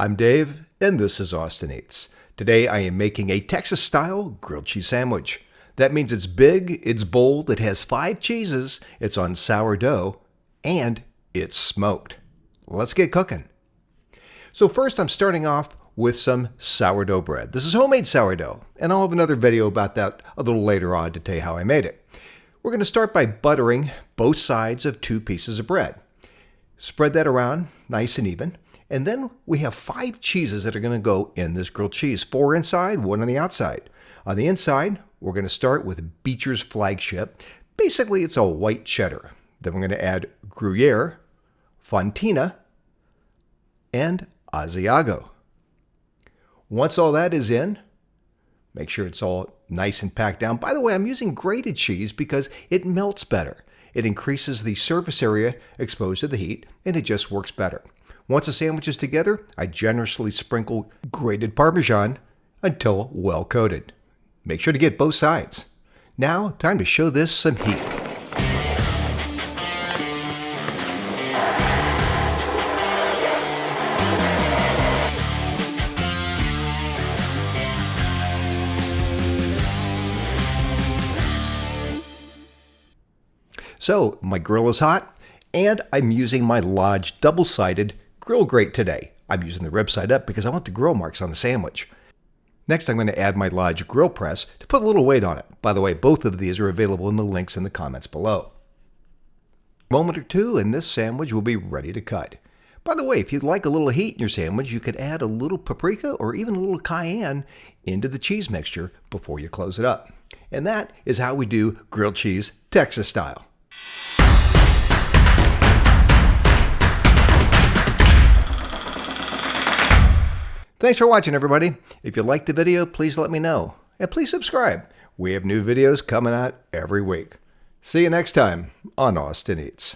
I'm Dave, and this is Austin Eats. Today I am making a Texas-style grilled cheese sandwich. That means it's big, it's bold, it has 5 cheeses, it's on sourdough, and it's smoked. Let's get cooking. So first I'm starting off with some sourdough bread. This is homemade sourdough, and I'll have another video about that a little later on to tell you how I made it. We're going to start by buttering both sides of 2 pieces of bread. Spread that around nice and even. And then we have 5 cheeses that are going to go in this grilled cheese. 4 inside, 1 on the outside. On the inside, we're going to start with Beecher's Flagship. Basically, it's a white cheddar. Then we're going to add Gruyere, Fontina, and Asiago. Once all that is in, make sure it's all nice and packed down. By the way, I'm using grated cheese because it melts better. It increases the surface area exposed to the heat, and it just works better. Once the sandwich is together, I generously sprinkle grated Parmesan until well coated. Make sure to get both sides. Now, time to show this some heat. So, my grill is hot, and I'm using my Lodge double-sided grill grate today. I'm using the rib side up because I want the grill marks on the sandwich. Next, I'm going to add my Lodge grill press to put a little weight on it. By the way, both of these are available in the links in the comments below. A moment or two, and this sandwich will be ready to cut. By the way, if you'd like a little heat in your sandwich, you could add a little paprika or even a little cayenne into the cheese mixture before you close it up. And that is how we do grilled cheese Texas style. Thanks for watching, everybody. If you liked the video, please let me know. And please subscribe. We have new videos coming out every week. See you next time on Austin Eats.